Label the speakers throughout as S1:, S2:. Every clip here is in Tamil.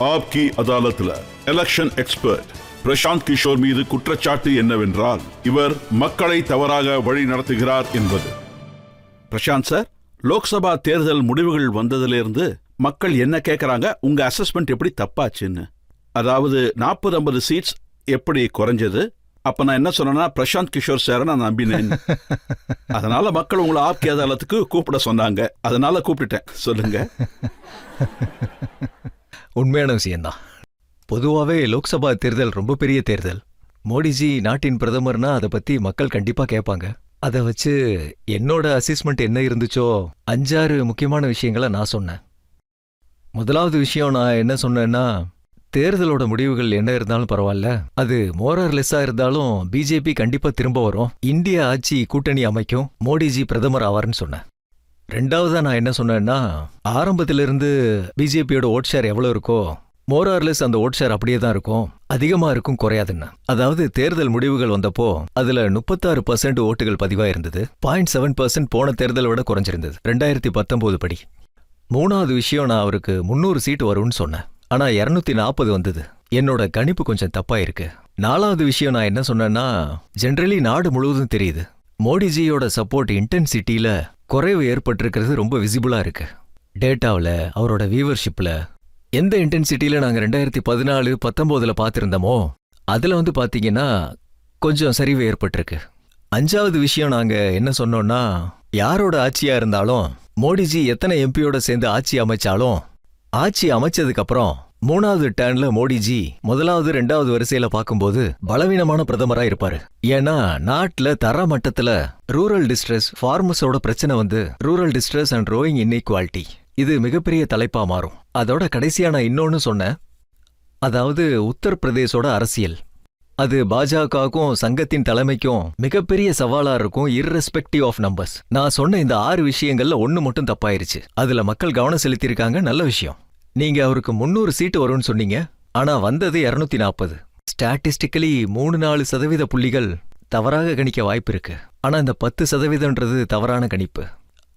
S1: ஆப்கி அதாலத்ல எலெக்ஷன் எக்ஸ்பர்ட் பிரசாந்த் கிஷோர் மீது குற்றச்சாட்டு என்னவென்றால் இவர் மக்களை தவறாக வழி நடத்துகிறார் என்பது. பிரசாந்த் சார், லோக்சபா தேர்தல் முடிவுகள் வந்ததிலிருந்து மக்கள் என்ன கேட்கறாங்க, உங்க அசஸ்மெண்ட் எப்படி தப்பாச்சுன்னு. அதாவது 40-50 சீட்ஸ் எப்படி குறைஞ்சது. அப்ப நான் என்ன சொன்னேன்னா, பிரசாந்த் கிஷோர் சாரை நான் நம்பினேன். அதனால மக்கள் உங்களை ஆப்கி அதாலத்துக்கு கூப்பிட சொன்னாங்க. அதனால கூப்பிட்டுட்டேன். சொல்லுங்க.
S2: உண்மையான விஷயம்தான். பொதுவாகவே லோக்சபா தேர்தல் ரொம்ப பெரிய தேர்தல். மோடிஜி நாட்டின் பிரதமர்னா அதை பத்தி மக்கள் கண்டிப்பா கேட்பாங்க. அதை வச்சு என்னோட அசஸ்மெண்ட் என்ன இருந்துச்சோ 5-6 முக்கியமான விஷயங்களை நான் சொன்னேன். முதலாவது விஷயம் நான் என்ன சொன்னேன்னா, தேர்தலோட முடிவுகள் என்ன இருந்தாலும் பரவாயில்ல, அது மோரர்லெஸ்ஸா இருந்தாலும் பிஜேபி கண்டிப்பா திரும்ப வரும், இந்திய ஆட்சி கூட்டணி அமைக்கும், மோடிஜி பிரதமர் ஆவார்னு சொன்னேன். ரெண்டாவதா நான் என்ன சொன்னேன்னா, ஆரம்பத்திலிருந்து பிஜேபியோட ஓட் ஷேர் எவ்வளோ இருக்கோ மோரர்லெஸ் அந்த ஓட் ஷேர் அப்படியே தான் இருக்கும், அதிகமா இருக்கும், குறையாதுன்னு. அதாவது தேர்தல் முடிவுகள் வந்தப்போ அதுல 36% ஓட்டுகள் பதிவாயிருந்தது. 0.7% போன தேர்தலை விட குறைஞ்சிருந்தது 2019 படி. மூணாவது விஷயம், நான் அவருக்கு 300 சீட்டு வரும்னு சொன்னேன். ஆனா 240 வந்தது. என்னோட கணிப்பு கொஞ்சம் தப்பா இருக்கு. நாலாவது விஷயம் நான் என்ன சொன்னேன்னா, ஜெனரலி நாடு முழுவதும் தெரியுது, மோடிஜியோட சப்போர்ட் இன்டென்சிட்டியில குறைவு ஏற்பட்டிருக்கிறது ரொம்ப விசிபிளா இருக்கு. டேட்டாவில், அவரோட வியூவர்ஷிப்ல எந்த இன்டென்சிட்டியில நாங்க 2014-19 பார்த்திருந்தோமோ அதுல பாத்தீங்கன்னா கொஞ்சம் சரிவு ஏற்பட்டிருக்கு. அஞ்சாவது விஷயம் நாங்க என்ன சொன்னோம்னா, யாரோட ஆட்சியா இருந்தாலும், மோடிஜி எத்தனை எம்பியோட சேர்ந்து ஆட்சி அமைச்சாலும், ஆட்சி அமைச்சதுக்கு அப்புறம் 3வது டர்ன்ல மோடிஜி 1வது 2வது வரிசையில பார்க்கும்போது பலவீனமான பிரதமரா இருப்பாரு. ஏன்னா நாட்டுல தர மட்டத்துல ரூரல் டிஸ்ட்ரெஸ், ஃபார்மர்ஸோட பிரச்சனை rural distress and rowing inequality, இது மிகப்பெரிய தலைப்பா மாறும். அதோட கடைசியா நான் இன்னொன்னு சொன்னேன், அதாவது உத்தரப்பிரதேசோட அரசியல், அது பாஜகவுக்கும் சங்கத்தின் தலைமைக்கும் மிகப்பெரிய சவாலா இருக்கும், இர்ரெஸ்பெக்டிவ் ஆஃப் நம்பர்ஸ். நான் சொன்ன இந்த 6 விஷயங்கள்ல ஒன்னு மட்டும் தப்பாயிருச்சு. அதுல மக்கள் கவனம் செலுத்தியிருக்காங்க, நல்ல விஷயம். நீங்க அவருக்கு 300 சீட்டு வரும்னு சொன்னீங்க, ஆனா வந்தது 240. ஸ்டாட்டிஸ்டிக்கலி 3-4% புள்ளிகள் தவறாக கணிக்க வாய்ப்பு இருக்கு. ஆனா இந்த 10%ன்றது தவறான கணிப்பு.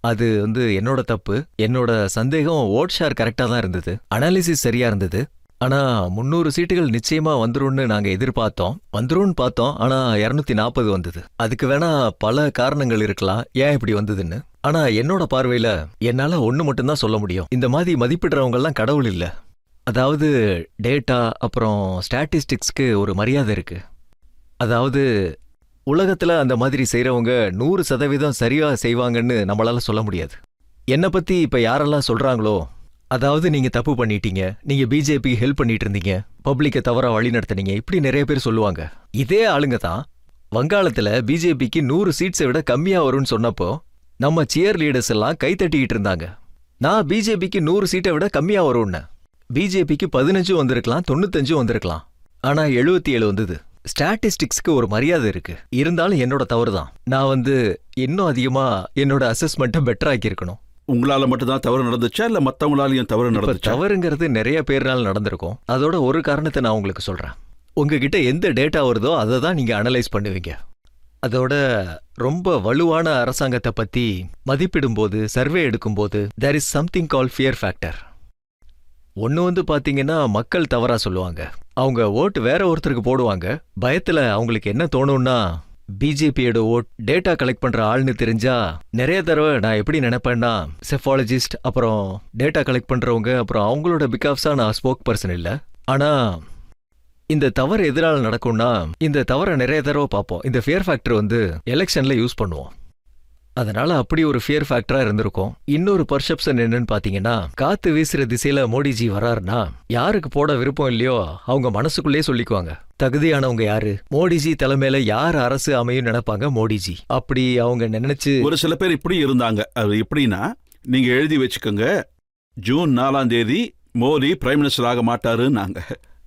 S2: அது என்னோட தப்பு. என்னோட சந்தேகம் ஓட் ஷேர் கரெக்டா தான் இருந்தது, அனாலிசிஸ் சரியா இருந்தது. ஆனா 300 சீட்டுகள் நிச்சயமா வந்துரும்னு நாங்க எதிர்பார்த்தோம், வந்துரும்னு பார்த்தோம். ஆனா 240 வந்தது. அதுக்கு வேணா பல காரணங்கள் இருக்கலாம் ஏன் இப்படி வந்ததுன்னு. ஆனா என்னோட பார்வையில என்னால ஒண்ணு மட்டும்தான் சொல்ல முடியும், இந்த மாதிரி மதிப்பிடுறவங்க எல்லாம் கடவுள் இல்ல. அதாவது டேட்டா அப்புறம் ஸ்டாட்டிஸ்டிக்ஸ்க்கு ஒரு மரியாதை இருக்கு. அதாவது உலகத்துல அந்த மாதிரி செய்யறவங்க 100% சரியா செய்வாங்கன்னு நம்மளால சொல்ல முடியாது. என்னை பத்தி இப்ப யாரெல்லாம் சொல்றாங்களோ, அதாவது நீங்க தப்பு பண்ணிட்டீங்க, நீங்க பிஜேபி ஹெல்ப் பண்ணிட்டு இருந்தீங்க, பப்ளிக்கை தவறா வழி நடத்தினீங்க, இப்படி நிறைய பேர் சொல்லுவாங்க. இதே ஆளுங்க தான் வங்காளத்துல பிஜேபிக்கு 100 சீட்ஸை விட கம்மியா வரும்னு சொன்னப்போ நம்ம சியர் லீடர்ஸ் எல்லாம் கை தட்டிக்கிட்டு இருந்தாங்க. நான் பிஜேபிக்கு 100 சீட்டை விட கம்மியா வரும்னு, பிஜேபிக்கு 15 வந்திருக்கலாம், 95 வந்திருக்கலாம், ஆனா 77 வந்தது. ஸ்டாட்டிஸ்டிக்ஸ்க்கு ஒரு மரியாதை இருக்கு. இருந்தாலும் என்னோட தவறு தான். நான் இன்னும் அதிகமா என்னோட அசஸ்மெண்ட்டை பெட்டர் ஆக்கியிருக்கணும்.
S1: உங்களால மட்டும்தான் தவறு நடந்துச்சா இல்ல மத்தவங்களாலையும் தவறு நடந்துச்சா?
S2: தவறுங்கிறது நிறைய பேர்னால நடந்திருக்கும். அதோட ஒரு காரணத்தை நான் உங்களுக்கு சொல்றேன். உங்ககிட்ட எந்த டேட்டா வருதோ அதை தான் நீங்க அனலைஸ் பண்ணுவீங்க. அதோட ரொம்ப வலுவான அரசாங்கத்தை பத்தி மதிப்பிடும்போது, சர்வே எடுக்கும்போது there is something called fear factor. ஒன்னு பாத்தீங்கன்னா, மக்கள் தவறா சொல்லுவாங்க, அவங்க ஓட்டு வேற ஒருத்தருக்கு போடுவாங்க. பயத்துல அவங்களுக்கு என்ன தோணும்னா, பிஜேபியோட ஓட் டேட்டா கலெக்ட் பண்ற ஆள்னு தெரிஞ்சா நிறைய தடவை நான் எப்படி நினைப்பேன்னா, செஃபாலஜிஸ்ட் அப்புறம் டேட்டா கலெக்ட் பண்றவங்க அப்புறம் அவங்களோட பிகாப்ஸா நான் ஸ்போக் பர்சன் இல்ல. ஆனா இந்த தவறு எதிரால நடக்கும்னா, இந்த தவறை நிறைய தடவை பார்ப்போம். இந்த ஃபியர் ஃபேக்டர் எலெக்ஷன்ல யூஸ் பண்ணுவோம். அதனால அப்படி ஒரு ஃபியர் ஃபேக்டரா இருந்திருக்கும். இன்னொரு பர்செப்ஷன் என்னன்னு பாத்தீங்கன்னா, காத்து வீசுற திசையில மோடிஜி வராருன்னா யாருக்கு போட விருப்பம் இல்லையோ அவங்க மனசுக்குள்ளே சொல்லிக்குவாங்க, தகுதியானவங்க யாரு, மோடிஜி தலைமையில யார் அரசு அமையும் நினைப்பாங்க மோடிஜி. அப்படி அவங்க நினைச்சு
S1: ஒரு சில பேர் இப்படி இருந்தாங்க. அது எப்படின்னா, நீங்க எழுதி வச்சுக்கோங்க, ஜூன் 4ஆம் தேதி மோடி பிரைம் மினிஸ்டர் ஆக மாட்டாருன்னாங்க.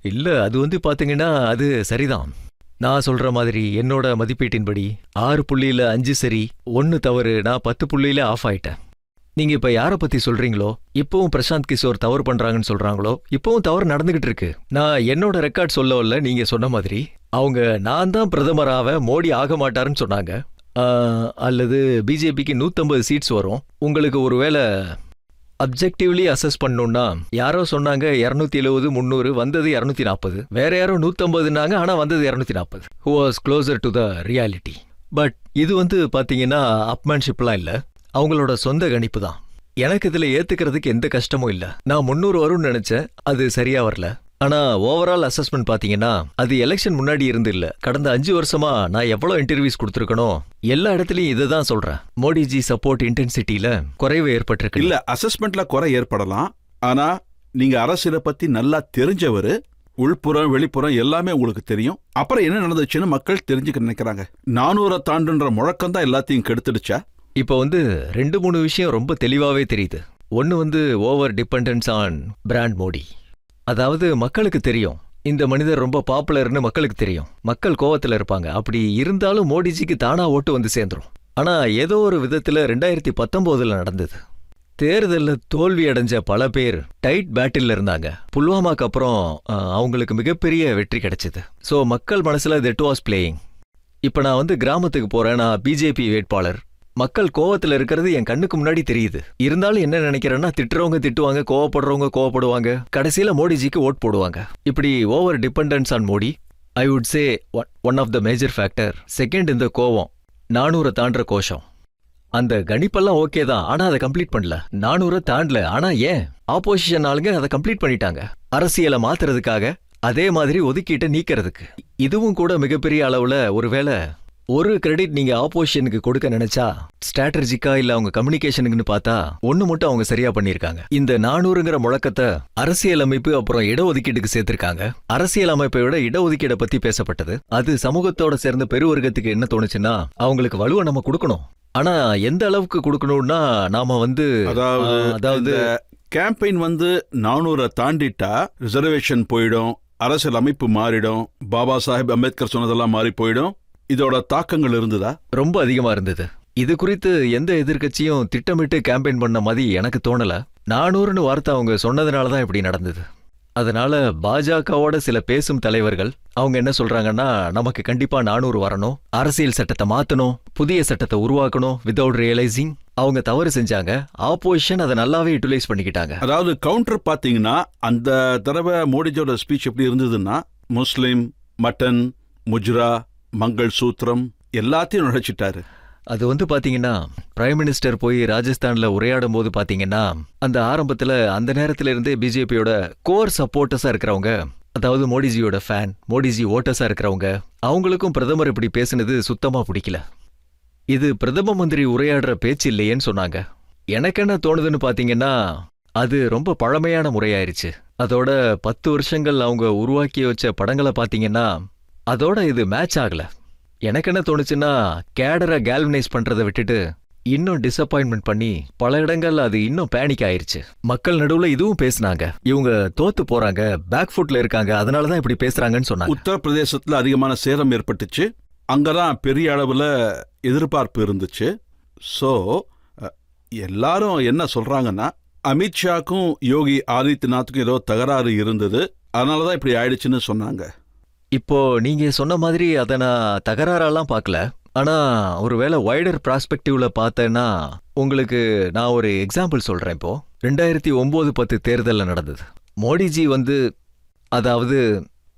S2: இல்ல, அது பாத்தீங்கன்னா அது சரிதான். நான் சொல்ற மாதிரி என்னோட மதிப்பீட்டின்படி 6.5 சரி, 1 தவறு, நான் 10 ஆஃப் ஆயிட்டேன். நீங்க இப்ப யார பத்தி சொல்றீங்களோ, இப்பவும் பிரசாந்த் கிஷோர் தவறு பண்றாங்கன்னு சொல்றாங்களோ, இப்பவும் தவறு நடந்துகிட்டு இருக்கு. நான் என்னோட ரெக்கார்ட் சொல்லல, நீங்க சொன்ன மாதிரி அவங்க நான் தான் பிரதமராக மோடி ஆக மாட்டாருன்னு சொன்னாங்க. அல்லது பிஜேபிக்கு 150 சீட்ஸ் வரும், உங்களுக்கு ஒருவேளை அப்ஜெக்டிவ்லி அசஸ் பண்ணணும்னா யாரோ சொன்னாங்க 270 300 வந்தது 240, வேற யாரோ 150நாங்க ஆனா வந்தது 240. Who was closer to the reality. But இது வந்து பாத்தீங்கன்னா அப்மேன்ஷிப்லாம் இல்ல, அவங்களோட சொந்த கணிப்பு தான். எனக்கு இதுல ஏத்துக்கிறதுக்கு எந்த கஷ்டமும் இல்ல. நான் 300 வரும்னு நினைச்சேன், அது சரியா வரல. ஆனா ஓவரால் அசஸ்மெண்ட் பாத்தீங்கன்னா அது எலெக்ஷன் முன்னாடி இருந்து இல்ல, கடந்த 5 வருஷமா நான் எவ்வளவு இன்டர்வியூஸ் கொடுத்திருக்கணும் எல்லா இடத்துலயும் இதுதான் சொல்றேன். மோடிஜி சப்போர்ட் இன்டென்சிட்டியில குறைவு ஏற்பட்டிருக்கு.
S1: இல்ல, அசஸ்மெண்ட்ல குறை ஏற்படலாம். ஆனா நீங்க அரசியலை பத்தி நல்லா தெரிஞ்சவரு, உள்புறம் வெளிப்புறம் எல்லாமே உங்களுக்கு தெரியும். அப்புறம் என்ன நடந்துச்சுன்னு மக்கள் தெரிஞ்சுக்க நினைக்கிறாங்க. 400 தாண்டுன்ற முழக்கம் தான் எல்லாத்தையும் கெடுத்துடுச்சா?
S2: இப்போ வந்து 2-3 விஷயம் ரொம்ப தெளிவாவே தெரியுது. ஒன்னு வந்து over dependence on brand Modi. அதாவது மக்களுக்கு தெரியும் இந்த மனிதர் ரொம்ப பாப்புலர்னு மக்களுக்கு தெரியும், மக்கள் கோவத்துல இருப்பாங்க. அப்படி இருந்தாலும் மோடிஜிக்கு தானா ஓட்டு வந்து சேர்ந்துரும். ஆனா ஏதோ ஒரு விதத்துல 2019 நடந்தது. தேர்தலில் தோல்வி அடைஞ்ச பல பேர் டைட் பேட்டில் இருந்தாங்க. புல்வாமாக்கு அப்புறம் அவங்களுக்கு மிகப்பெரிய வெற்றி கிடைச்சது. ஸோ மக்கள் மனசுல தட் வாஸ் பிளேயிங். இப்போ நான் வந்து கிராமத்துக்கு போறேன், நான் பிஜேபி வேட்பாளர். மக்கள் கோவத்துல இருக்கிறது என் கண்ணுக்கு முன்னாடி தெரியுது. இருந்தாலும் என்ன நினைக்கிறேன்னா, திட்டுறவங்க திட்டுவாங்க, கோவப்படுறவங்க கோவப்படுவாங்க, கடைசியில மோடிஜிக்கு ஓட் போடுவாங்க. இப்படி over dependence on Modi I would say one of the major factor. Second, இந்த கோவம் 400 தாண்டுற கோஷம். அந்த கணிப்பெல்லாம் ஓகே தான், ஆனா அதை கம்ப்ளீட் பண்ணல. 400 தாண்டல, ஆனா ஏன்? ஆப்போசிஷன் ஆளுங்க அதை கம்ப்ளீட் பண்ணிட்டாங்க. அரசியலை மாத்துறதுக்காக, அதே மாதிரி ஒதுக்கீட்டை நீக்கிறதுக்கு. இதுவும் கூட மிகப்பெரிய அளவுல ஒருவேளை ஒரு கிரெடிட் நீங்க ஆப்போசிஷனுக்கு கொடுக்க நினைச்சா, ஸ்ட்ராட்டஜிக்கா இல்ல அவங்க கம்யூனிகேஷனுக்குன்னு பார்த்தா ஒண்ணு மட்டும் அவங்க சரியா பண்ணிருக்காங்க. இந்த 400ங்கிற முழக்கத்தை அரசியலமைப்பு அப்புறம் இடஒதுக்கீட்டுக்கு சேர்த்திருக்காங்க. அரசியலமைப்பை விட இடஒதுக்கீடை பத்தி பேசப்பட்டது. அது சமூகத்தோட சேர்ந்த பெருவர்க்கத்துக்கு என்ன தோணுச்சுன்னா, அவங்களுக்கு வலுவை நம்ம கொடுக்கணும். ஆனா எந்த அளவுக்கு கொடுக்கணும்னா, நாம வந்து
S1: அதாவது கேம்பெயின் வந்து 400 தாண்டிட்டா ரிசர்வேஷன் போயிடும், அரசியல் அமைப்பு மாறிடும், பாபா சாஹேப் அம்பேத்கர் சொன்னதெல்லாம் மாறி போயிடும். இதோட தாக்கங்கள் இருந்ததா?
S2: ரொம்ப அதிகமா இருந்தது. இது குறித்து எந்த எதிர்க்கட்சியும் திட்டமிட்டு கேம்பெயின் பண்ண மாதிரி எனக்கு தோணல. 400ன்னு வார்த்தை அவங்க சொன்னதுனாலதான் இப்படி நடந்தது. அதனால பாஜகவோட சில பேசும் தலைவர்கள் அவங்க என்ன சொல்றாங்கன்னா, நமக்கு கண்டிப்பா 400 வரணும், அரசியல் சட்டத்தை மாத்தணும், புதிய சட்டத்தை உருவாக்கணும். வித்வுட் ரியலைசிங் அவங்க தவறு செஞ்சாங்க. ஆப்போசிஷன் அதை நல்லாவே யூட்டிலைஸ் பண்ணிக்கிட்டாங்க.
S1: அதாவது கவுண்டர் பாத்தீங்கன்னா, அந்த தடவை மோடிஜியோட ஸ்பீச் எப்படி இருந்ததுன்னா, முஸ்லிம், மட்டன், முஜ்ரா, மங்கள் சூத்திரம் எல்லாத்தையும் நுழைச்சிட்டாரு.
S2: அது வந்து பாத்தீங்கன்னா, பிரைம் மினிஸ்டர் போய் ராஜஸ்தான்ல உரையாடும் போது பாத்தீங்கன்னா, அந்த ஆரம்பத்துல அந்த நேரத்துல இருந்தே பிஜேபியோட கோர் சப்போர்ட்டர்ஸா இருக்கிறவங்க, அதாவது மோடிஜியோட ஃபேன், மோடிஜி ஓட்டர்ஸா இருக்கிறவங்க, அவங்களுக்கும் பிரதமர் இப்படி பேசுனது சுத்தமா பிடிக்கல. இது பிரதம மந்திரி உரையாடுற பேச்சு இல்லையேன்னு சொன்னாங்க. எனக்கு என்ன தோணுதுன்னு பாத்தீங்கன்னா, அது ரொம்ப பழமையான முறையாயிருச்சு. அதோட 10 வருஷங்கள் அவங்க உருவாக்கி வச்ச படங்களை பாத்தீங்கன்னா, அதோட இது மேட்ச் ஆகல. எனக்கு என்ன தோணுச்சுன்னா, கேடரை கேல்வனைஸ் பண்றதை விட்டுட்டு இன்னும் டிசப்பாயின்மெண்ட் பண்ணி பல இடங்கள்ல அது இன்னும் பேனிக் ஆயிருச்சு. மக்கள் நடுவுல இதுவும் பேசினாங்க, இவங்க தோத்து போறாங்க, பேக் ஃபுட்ல இருக்காங்க, அதனாலதான் இப்படி பேசுறாங்கன்னு சொன்னாங்க.
S1: உத்தரப்பிரதேசத்துல அதிகமான சேதம் ஏற்பட்டுச்சு. அங்கதான் பெரிய அளவுல எதிர்பார்ப்பு இருந்துச்சு. ஸோ எல்லாரும் என்ன சொல்றாங்கன்னா, அமித்ஷாக்கும் யோகி ஆதித்யநாத்துக்கும் ஏதோ தகராறு இருந்தது, அதனாலதான் இப்படி ஆயிடுச்சுன்னு சொன்னாங்க.
S2: இப்போ நீங்க சொன்ன மாதிரி அதை நான் தகராறெல்லாம் பார்க்கல. ஆனா ஒருவேளை வைடர் ப்ராஸ்பெக்டிவ்ல பார்த்தேன்னா, உங்களுக்கு நான் ஒரு எக்ஸாம்பிள் சொல்றேன். இப்போ 2009-10 தேர்தலில் நடந்தது. மோடிஜி வந்து, அதாவது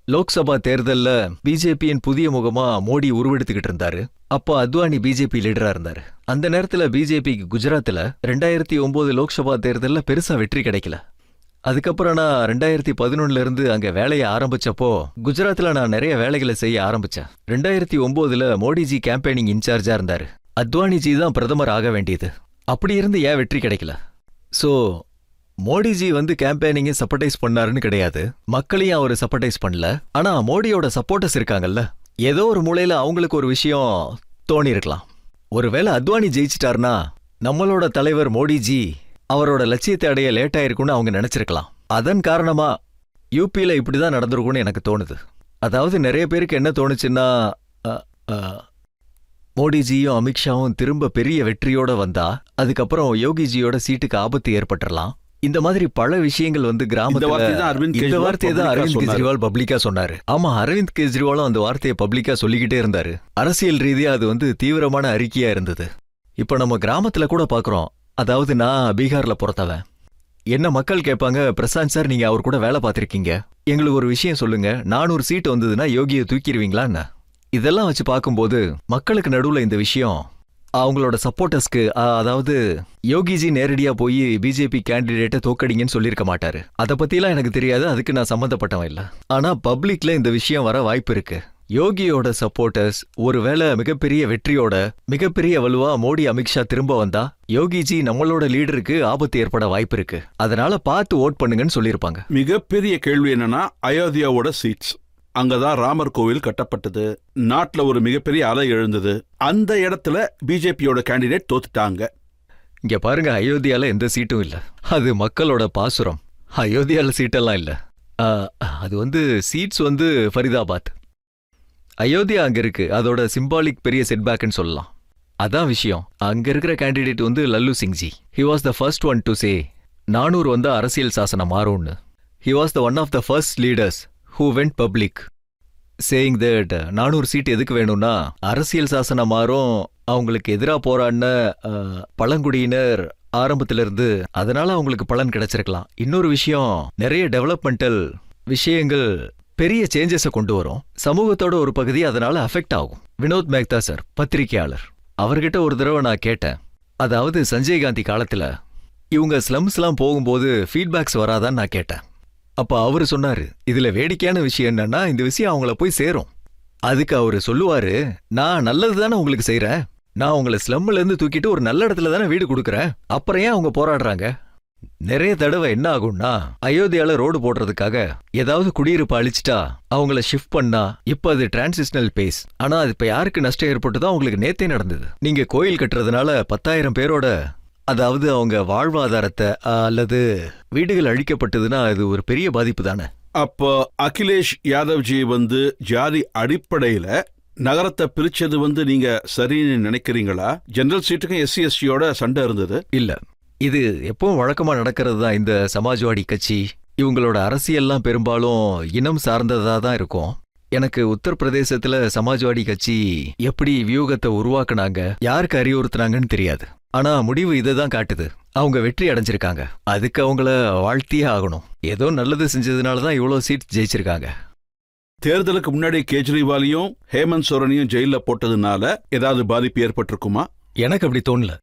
S2: லோக்சபா தேர்தல்ல பிஜேபியின் புதிய முகமா மோடி உருவெடுத்துக்கிட்டு இருந்தாரு. அப்போ அத்வானி பிஜேபி லீடரா இருந்தாரு. அந்த நேரத்துல பிஜேபிக்கு குஜராத்ல 2009 லோக்சபா தேர்தல்ல பெருசா வெற்றி கிடைக்கல. அதுக்கப்புறம் நான் 2011 இருந்து அங்க வேலையை ஆரம்பிச்சப்போ குஜராத்ல நான் நிறைய வேலைகளை செய்ய ஆரம்பிச்சேன். 2009 மோடிஜி கேம்பெயினிங் இன்சார்ஜா இருந்தாரு. அத்வானிஜி தான் பிரதமர் ஆக வேண்டியது. அப்படி இருந்து ஏன் வெற்றி கிடைக்கல? சோ மோடிஜி வந்து கேம்பெயினிங்கை சப்போர்டைஸ் பண்ணாருன்னு கிடையாது, மக்களையும் அவர் சப்போர்டைஸ் பண்ணல. ஆனா மோடியோட சப்போர்ட்டர்ஸ் இருக்காங்கல்ல, ஏதோ ஒரு மூலையில அவங்களுக்கு ஒரு விஷயம் தோணி இருக்கலாம். ஒருவேளை அத்வானி ஜெயிச்சிட்டாருன்னா நம்மளோட தலைவர் மோடிஜி அவரோட லட்சியத்தை அடைய லேட் ஆயிருக்கும்னு அவங்க நினைச்சிருக்கலாம். அதன் காரணமா யூபியில இப்படிதான் நடந்திருக்கும்னு எனக்கு தோணுது. அதாவது நிறைய பேருக்கு என்ன தோணுச்சுன்னா, மோடிஜியும் அமித்ஷாவும் திரும்ப பெரிய வெற்றியோட வந்தா அதுக்கப்புறம் யோகிஜியோட சீட்டுக்கு ஆபத்து ஏற்பட்டுறலாம். இந்த மாதிரி பல விஷயங்கள் வந்து கிராமத்துல, இந்த வார்த்தையை தான் அரவிந்த் கெஜ்ரிவால் பப்ளிக்கா சொன்னாரு. ஆமா, அரவிந்த் கெஜ்ரிவாலும் அந்த வார்த்தையை பப்ளிக்கா சொல்லிக்கிட்டே இருந்தாரு. அரசியல் ரீதியா அது வந்து தீவிரமான அறிக்கையா இருந்தது. இப்ப நம்ம கிராமத்துல கூட பாக்குறோம். அதாவது நான் பீகார்ல பிறந்தவன். என்ன மக்கள் கேட்பாங்க, பிரசாந்த் சார் நீங்க அவர் கூட வேலை பார்த்திருக்கீங்க, எங்களுக்கு ஒரு விஷயம் சொல்லுங்க, 400 சீட் வந்ததுன்னா யோகியை தூக்கிடுவீங்களா என்ன? இதெல்லாம் வச்சு பார்க்கும்போது மக்களுக்கு நடுவுல இந்த விஷயம் அவங்களோட சப்போர்ட்டர்ஸ்க்கு, அதாவது யோகிஜி நேரடியா போய் பிஜேபி கேண்டிடேட்டை தோக்கடிங்கன்னு சொல்லியிருக்க மாட்டாரு. அதை பத்திலாம் எனக்கு தெரியாது, அதுக்கு நான் சம்மந்தப்பட்டவன் இல்ல. ஆனா பப்ளிக்ல இந்த விஷயம் வர வாய்ப்பு இருக்கு. யோகியோட சப்போர்ட்டர்ஸ் ஒருவேளை மிகப்பெரிய வெற்றியோட மிகப்பெரிய வலுவா மோடி அமித்ஷா திரும்ப வந்தா யோகிஜி நம்மளோட லீடருக்கு ஆபத்து ஏற்பட வாய்ப்பு இருக்கு, அதனால பார்த்து ஓட் பண்ணுங்கன்னு சொல்லியிருப்பாங்க.
S1: மிகப்பெரிய கேள்வி என்னன்னா அயோத்தியாவோட சீட்ஸ். அங்கதான் ராமர் கோவில் கட்டப்பட்டது, நாட்டுல ஒரு மிகப்பெரிய அலை எழுந்தது. அந்த இடத்துல பிஜேபியோட கேண்டிடேட் தோத்துட்டாங்க.
S2: இங்க பாருங்க, அயோத்தியால எந்த சீட்டும் இல்ல. அது மக்களோட பாசுரம். அயோத்தியால சீட்டெல்லாம் இல்ல. அது சீட்ஸ் ஃபரிதாபாத். அயோத்தியா அங்க இருக்கு, அதோட சிம்பாலிக் பெரிய செட்பேக்னு சொல்லலாம். அதான் விஷயம். அங்க இருக்கிற candidate Lallu Singhji. He was the first one to say 400 வந்தா அரசியல் சாசனம் மாறும்னு. He was the one of the first leaders who went public saying that 400 seat எதுக்கு வேணும்னா அரசியல் சாசனம் மாறும், அவங்களுக்கு எதிராக போராடின பழங்குடியினர் ஆரம்பத்துல இருந்து, அதனால அவங்களுக்கு பலன் கிடைச்சிருக்கலாம். இன்னொரு விஷயம், நிறைய டெவலப்மெண்டல் விஷயங்கள் பெரிய சேஞ்சஸை கொண்டு வரும், சமூகத்தோட ஒரு பகுதி அதனால அஃபெக்ட் ஆகும். வினோத் மேக்தா சார் பத்திரிகையாளர், அவர்கிட்ட ஒரு தடவை நான் கேட்டேன், அதாவது சஞ்சய் காந்தி காலத்துல இவங்க ஸ்லம்ஸ்லாம் போகும்போது ஃபீட்பேக்ஸ் வராதான்னு நான் கேட்டேன். அப்ப அவரு சொன்னாரு, இதுல வேடிக்கையான விஷயம் என்னன்னா இந்த விஷயம் அவங்கள போய் சேரும். அதுக்கு அவரு சொல்லுவாரு, நான் நல்லது தானே உங்களுக்கு செய்யறேன், நான் உங்களை ஸ்லம்ல இருந்து தூக்கிட்டு ஒரு நல்ல இடத்துல தானே வீடு கொடுக்குறேன், அப்புறம் ஏன் அவங்க போராடுறாங்க? நிறைய தடவை என்ன ஆகும்னா, அயோத்தியால ரோடு போடுறதுக்காக ஏதாவது குடியிருப்பு அழிச்சிட்டா அவங்கள ஷிஃப்ட் பண்ணா இப்ப அது டிரான்சிஷனல் பேஸ். ஆனா அது இப்ப யாருக்கு நஷ்டம் ஏற்பட்டதோ அவங்களுக்கு நேத்தே நடந்தது. நீங்க கோயில் கட்டுறதுனால 10,000 பேரோட, அதாவது அவங்க வாழ்வாதாரத்தை அல்லது வீடுகள் அழிக்கப்பட்டதுன்னா அது ஒரு பெரிய பாதிப்பு தானே.
S1: அப்போ அகிலேஷ் யாதவ்ஜி ஜாதி அடிப்படையில நகரத்தை பிரிச்சது நீங்க சரின்னு நினைக்கிறீங்களா? ஜெனரல் சீட்டுக்கும் எஸ்சி எஸ்டியோட சண்டை இருந்தது
S2: இல்ல, இது எப்பவும் வழக்கமா நடக்கிறது தான். இந்த சமாஜ்வாடி கட்சி இவங்களோட அரசியல்லாம் பெரும்பாலும் இனம் சார்ந்ததா தான் இருக்கும். எனக்கு உத்தரப்பிரதேசத்துல சமாஜ்வாடி கட்சி எப்படி வியூகத்தை உருவாக்குனாங்க, யாருக்கு அறிவுறுத்தினாங்கன்னு தெரியாது. ஆனா முடிவு இதைதான் காட்டுது, அவங்க வெற்றி அடைஞ்சிருக்காங்க. அதுக்கு அவங்கள வாழ்த்தியே ஆகணும். ஏதோ நல்லது செஞ்சதுனாலதான் இவ்வளவு சீட் ஜெயிச்சிருக்காங்க.
S1: தேர்தலுக்கு முன்னாடி கேஜ்ரிவாலையும் ஹேமந்த் சோரனையும் ஜெயில போட்டதுனால ஏதாவது பாதிப்பு ஏற்பட்டிருக்குமா?
S2: எனக்கு அப்படி தோணல.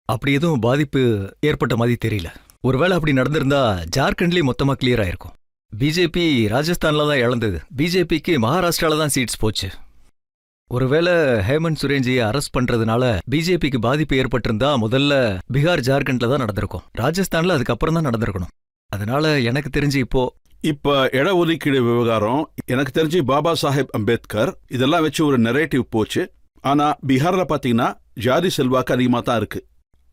S2: அப்படி எதுவும் பாதிப்பு ஏற்பட்ட மாதிரி தெரியல. ஒருவேளை அப்படி நடந்திருந்தா ஜார்க்கண்ட்லயே மொத்தமா கிளியர் ஆயிருக்கும். பிஜேபி ராஜஸ்தான்ல தான் இழந்தது, பிஜேபிக்கு மகாராஷ்டிரால தான் சீட்ஸ் போச்சு. ஒருவேளை ஹேமந்த் சுரேன்ஜியை அரெஸ்ட் பண்றதுனால பிஜேபிக்கு பாதிப்பு ஏற்பட்டிருந்தா முதல்ல பீகார் ஜார்க்கண்ட்ல தான் நடந்திருக்கும், ராஜஸ்தான்ல அதுக்கப்புறம் தான் நடந்திருக்கணும். அதனால எனக்கு தெரிஞ்சு
S1: இப்ப இடஒதுக்கீடு விவகாரம், எனக்கு தெரிஞ்சு பாபா சாஹேப் அம்பேத்கர் இதெல்லாம் வச்சு ஒரு நெரேட்டிவ் போச்சு. ஆனா பீகார்ல பாத்தீங்கன்னா ஜாதி செல்வாக்கு அதிகமா தான் இருக்கு.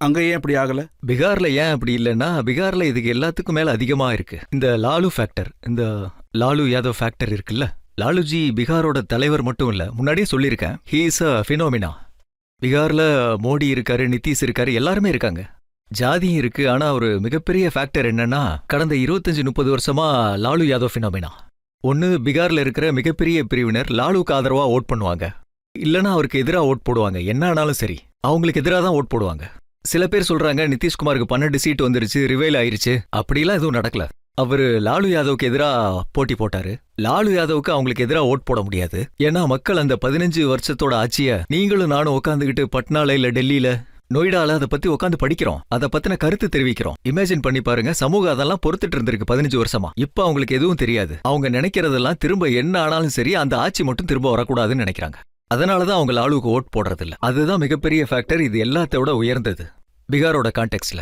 S1: அங்க ஏன் அப்படி ஆகல?
S2: பீகார்ல ஏன் அப்படி இல்லைன்னா, பீகார்ல இதுக்கு எல்லாத்துக்கும் மேல அதிகமா இருக்கு இந்த லாலு ஃபேக்டர், இந்த லாலு யாதவ் ஃபேக்டர் இருக்குல்ல. லாலுஜி பீகாரோட தலைவர் மட்டும் இல்ல, முன்னாடியே சொல்லியிருக்கேன், ஹீ இஸ் அ ஃபினோமினா. பீகார்ல மோடி இருக்காரு, நிதிஷ் இருக்காரு, எல்லாருமே இருக்காங்க. ஜாதியும் இருக்கு. ஆனா ஒரு மிகப்பெரிய ஃபேக்டர் என்னன்னா, கடந்த 25-30 வருஷமா லாலு யாதவ் ஃபினோமினா. ஒன்னு பீகார்ல இருக்கிற மிகப்பெரிய பிரிவினர் லாலுக்கு ஆதரவா ஓட் பண்ணுவாங்க, இல்லனா அவருக்கு எதிராக ஓட் போடுவாங்க. என்ன ஆனாலும் சரி அவங்களுக்கு எதிராக தான் ஓட் போடுவாங்க. சில பேர் சொல்றாங்க நிதிஷ்குமாருக்கு 12 சீட் வந்துருச்சு, ரிவைல் ஆயிருச்சு. அப்படிலாம் எதுவும் நடக்கல. அவரு லாலு யாதவுக்கு எதிராக போட்டி போட்டாரு. லாலு யாதவுக்கு அவங்களுக்கு எதிராக ஓட் போட முடியாது. ஏன்னா மக்கள் அந்த 15 வருஷத்தோட ஆட்சிய நீங்களும் நானும் உட்காந்துக்கிட்டு பட்னால இல்ல டெல்லியில நொய்டால அதை பத்தி உட்காந்து படிக்கிறோம், அதை பத்தின கருத்து தெரிவிக்கிறோம். இமேஜின் பண்ணி பாருங்க, சமூகம் அதெல்லாம் பொறுத்துட்டு இருந்திருக்கு 15 வருஷமா. இப்ப அவங்களுக்கு எதுவும் தெரியாது. அவங்க நினைக்கிறதெல்லாம் திரும்ப என்ன ஆனாலும் சரி அந்த ஆட்சி மட்டும் திரும்ப வரக்கூடாதுன்னு நினைக்கிறாங்க. அதனாலதான் அவங்க லாலுக்கு ஓட் போடுறது இல்ல. அதுதான் மிகப்பெரிய ஃபேக்டர். இது எல்லாத்தோட உயர்ந்தது பீகாரோட கான்டெக்ட்ல.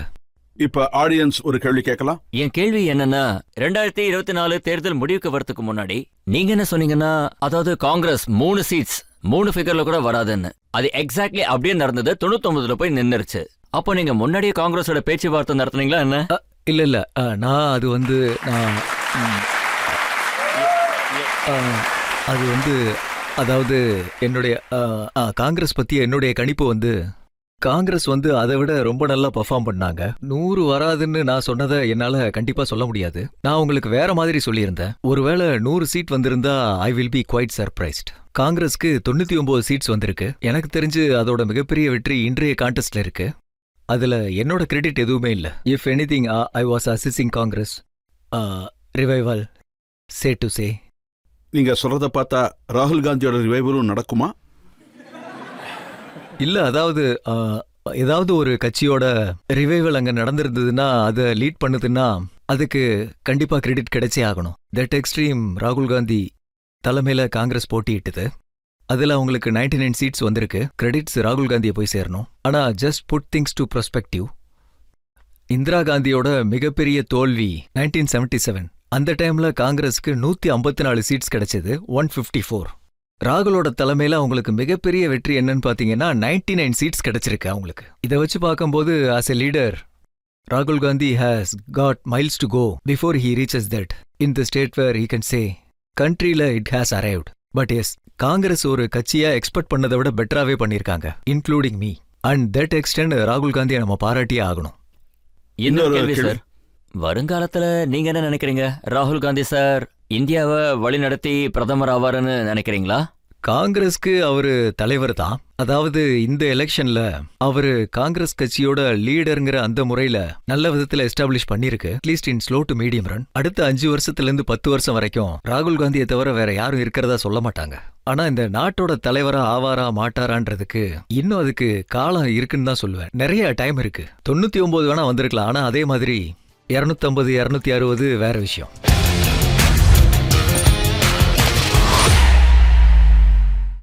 S1: இப்ப ஆடியன்ஸ் ஒரு கேள்வி கேட்கலாம்.
S3: என் கேள்வி என்னன்னா, 2024 தேர்தல் முடிவுக்கு வரதுக்கு முன்னாடி நீங்க என்ன சொன்னீங்கன்னா, அதாவது காங்கிரஸ் 3 சீட்ஸ் 3 ஃபிகர்ல கூட வராதுன்னு. அது எக்ஸாக்ட்லி அப்படியே நடந்தது. 99ல போய் நின்னுருச்சு. அப்போ நீங்க முன்னாடியே காங்கிரஸோட பேச்சுவார்த்தை நடத்துனீங்களா என்ன?
S2: இல்ல இல்ல, நான் அதாவது என்னுடைய காங்கிரஸ் பத்தி என்னுடைய கணிப்பு காங்கிரஸ் அதை விட ரொம்ப நல்லா பெர்ஃபார்ம் பண்ணாங்க. 100 வராதுன்னு நான் சொன்னதை என்னால கண்டிப்பா சொல்ல முடியாது. நான் உங்களுக்கு வேற மாதிரி சொல்லியிருந்தேன். ஒருவேளை 100 சீட் வந்திருந்தா I will be quite surprised. காங்கிரஸ்க்கு 99 சீட்ஸ் வந்திருக்கு. எனக்கு தெரிஞ்சு அதோட மிகப்பெரிய வெற்றி இன்றைய கான்டெஸ்ட்ல இருக்கு. அதுல என்னோட கிரெடிட் எதுவுமே இல்ல. If anything I was assisting Congress revival say to say.
S1: நீங்க சொல்றத பார்த்தா ராகுல் காந்தியோட ரிவைவலும் நடக்குமா?
S2: இல்ல, அதாவது ஏதாவது ஒரு கட்சியோட ரிவைவல் அங்க நடந்திருந்ததுன்னா அதை லீட் பண்ணுதுன்னா அதுக்கு கண்டிப்பா கிரெடிட் கிடைச்சே ஆகணும். தட் எக்ஸ்ட்ரீம் ராகுல் காந்தி தலைமையில காங்கிரஸ் போட்டியிட்டது. அதுல அவங்களுக்கு 99 சீட்ஸ் வந்திருக்கு. கிரெடிட்ஸ் ராகுல் காந்தியை போய் சேரணும். ஆனா just put things to perspective, Indira காந்தியோட மிகப்பெரிய தோல்வி 1977. அந்த டைம்ல காங்கிரஸ்க்கு 154 சீட்ஸ் கிடைச்சது, 154. ராகுலோட தலைமையில அவங்களுக்கு மிகப்பெரிய வெற்றி என்னன்னு பாத்தீங்கன்னா 99 சீட்ஸ் கிடைச்சிருக்கு அவங்களுக்கு. இதை வச்சு பார்க்கும்போது ஆஸ் எ லீடர் ராகுல் Gandhi has got miles to go before he reaches that in the state where he can say கண்ட்ரில it has arrived. But yes, Congress ஒரு கட்சியா எக்ஸ்பெக்ட் பண்ணதை விட பெட்டராவே பண்ணிருக்காங்க, including me. And that extent ராகுல் காந்தியை நம்ம பாராட்டியே ஆகணும்.
S3: இன்னொரு
S1: இன்னொரு
S3: கேள்வி
S1: கேள்வி.
S3: சார், வருங்காலத்துல நீங்க என்ன நினைக்கிறீங்க? ராகுல் காந்தி சார் இந்தியாவை வழிநடத்தி பிரதமர் ஆவாருன்னு நினைக்கிறீங்களா?
S2: காங்கிரஸ்க்கு அவரு தலைவர் தான். அதாவது இந்த எலெக்ஷன்ல அவரு காங்கிரஸ் கட்சியோட லீடருங்கிற அந்த முறையில நல்ல விதத்துல எஸ்டாப்ளிஷ் பண்ணிருக்கு, at least in slow to medium run. அடுத்த 5 வருஷத்துல இருந்து 10 வருஷம் வரைக்கும் ராகுல் காந்தியை தவிர வேற யாரும் இருக்கிறதா சொல்ல மாட்டாங்க. ஆனா இந்த நாட்டோட தலைவரா ஆவாரா மாட்டாரான்றதுக்கு இன்னும் அதுக்கு காலம் இருக்குன்னு தான் சொல்லுவேன். நிறைய டைம் இருக்கு. 99 வேணா வந்திருக்கலாம், ஆனா அதே மாதிரி 250 260 வேற விஷயம்.